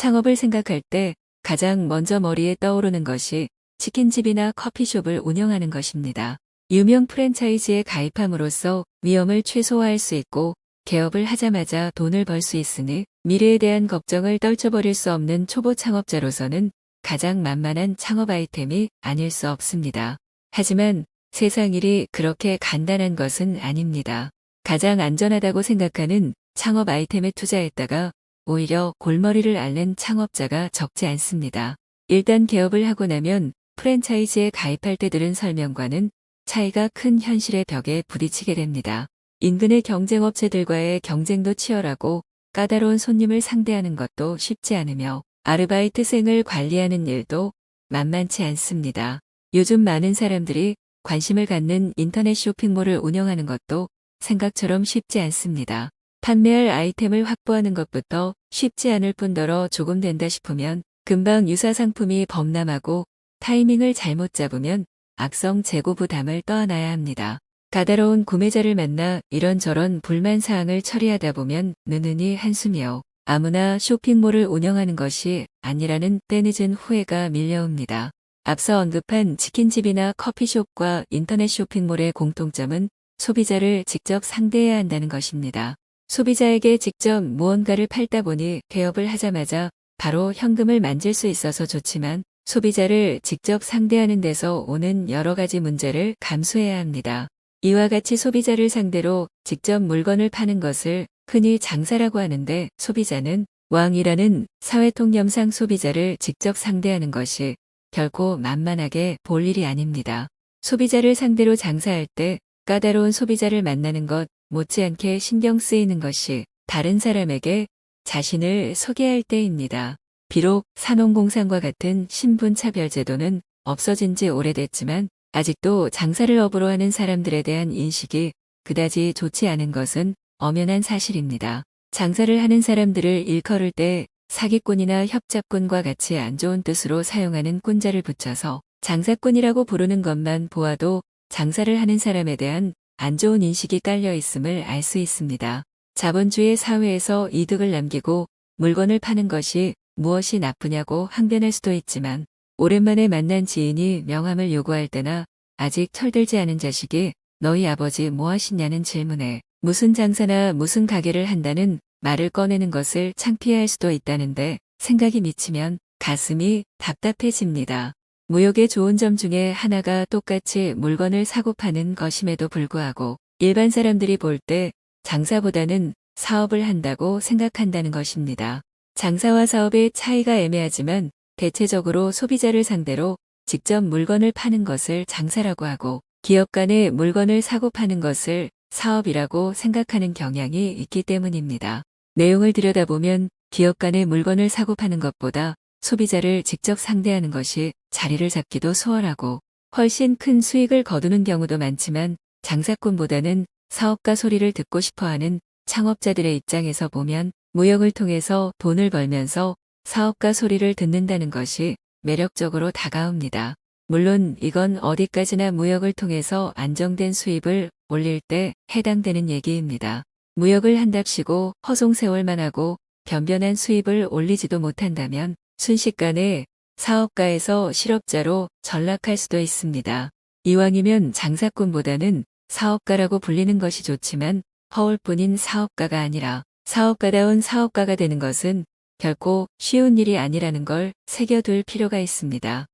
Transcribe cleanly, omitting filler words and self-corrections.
창업을 생각할 때 가장 먼저 머리에 떠오르는 것이 치킨집이나 커피숍을 운영하는 것입니다. 유명 프랜차이즈에 가입함으로써 위험을 최소화할 수 있고 개업을 하자마자 돈을 벌 수 있으니 미래에 대한 걱정을 떨쳐버릴 수 없는 초보 창업자로서는 가장 만만한 창업 아이템이 아닐 수 없습니다. 하지만 세상 일이 그렇게 간단한 것은 아닙니다. 가장 안전하다고 생각하는 창업 아이템에 투자했다가 오히려 골머리를 앓는 창업자가 적지 않습니다. 일단 개업을 하고 나면 프랜차이즈에 가입할 때 들은 설명과는 차이가 큰 현실의 벽에 부딪히게 됩니다. 인근의 경쟁업체들과의 경쟁도 치열하고 까다로운 손님을 상대하는 것도 쉽지 않으며 아르바이트생을 관리하는 일도 만만치 않습니다. 요즘 많은 사람들이 관심을 갖는 인터넷 쇼핑몰을 운영하는 것도 생각처럼 쉽지 않습니다. 판매할 아이템을 확보하는 것부터 쉽지 않을 뿐더러 조금 된다 싶으면 금방 유사 상품이 범람하고 타이밍을 잘못 잡으면 악성 재고 부담을 떠안아야 합니다. 까다로운 구매자를 만나 이런저런 불만사항을 처리하다 보면 느느니 한숨이요. 아무나 쇼핑몰을 운영하는 것이 아니라는 때늦은 후회가 밀려옵니다. 앞서 언급한 치킨집이나 커피숍과 인터넷 쇼핑몰의 공통점은 소비자를 직접 상대해야 한다는 것입니다. 소비자에게 직접 무언가를 팔다 보니 개업을 하자마자 바로 현금을 만질 수 있어서 좋지만 소비자를 직접 상대하는 데서 오는 여러 가지 문제를 감수해야 합니다. 이와 같이 소비자를 상대로 직접 물건을 파는 것을 흔히 장사라고 하는데 소비자는 왕이라는 사회통념상 소비자를 직접 상대하는 것이 결코 만만하게 볼 일이 아닙니다. 소비자를 상대로 장사할 때 까다로운 소비자를 만나는 것 못지않게 신경 쓰이는 것이 다른 사람에게 자신을 소개할 때입니다. 비록 산업공상과 같은 신분차별제도는 없어진 지 오래됐지만 아직도 장사를 업으로 하는 사람들에 대한 인식이 그다지 좋지 않은 것은 엄연한 사실입니다. 장사를 하는 사람들을 일컬을 때 사기꾼이나 협잡꾼과 같이 안 좋은 뜻으로 사용하는 꾼자를 붙여서 장사꾼이라고 부르는 것만 보아도 장사를 하는 사람에 대한 안 좋은 인식이 깔려 있음을 알 수 있습니다. 자본주의 사회에서 이득을 남기고 물건을 파는 것이 무엇이 나쁘냐고 항변할 수도 있지만 오랜만에 만난 지인이 명함을 요구할 때나 아직 철들지 않은 자식이 너희 아버지 뭐 하시냐는 질문에 무슨 장사나 무슨 가게를 한다는 말을 꺼내는 것을 창피해할 수도 있다는데 생각이 미치면 가슴이 답답해집니다. 무역의 좋은 점 중에 하나가 똑같이 물건을 사고 파는 것임에도 불구하고 일반 사람들이 볼 때 장사보다는 사업을 한다고 생각한다는 것입니다. 장사와 사업의 차이가 애매하지만 대체적으로 소비자를 상대로 직접 물건을 파는 것을 장사라고 하고 기업 간에 물건을 사고 파는 것을 사업이라고 생각하는 경향이 있기 때문입니다. 내용을 들여다보면 기업 간에 물건을 사고 파는 것보다 소비자를 직접 상대하는 것이 자리를 잡기도 수월하고 훨씬 큰 수익을 거두는 경우도 많지만 장사꾼보다는 사업가 소리를 듣고 싶어하는 창업자들의 입장에서 보면 무역을 통해서 돈을 벌면서 사업가 소리를 듣는다는 것이 매력적으로 다가옵니다. 물론 이건 어디까지나 무역을 통해서 안정된 수입을 올릴 때 해당되는 얘기입니다. 무역을 한답시고 허송세월만 하고 변변한 수입을 올리지도 못한다면 순식간에 사업가에서 실업자로 전락할 수도 있습니다. 이왕이면 장사꾼보다는 사업가라고 불리는 것이 좋지만 허울뿐인 사업가가 아니라 사업가다운 사업가가 되는 것은 결코 쉬운 일이 아니라는 걸 새겨둘 필요가 있습니다.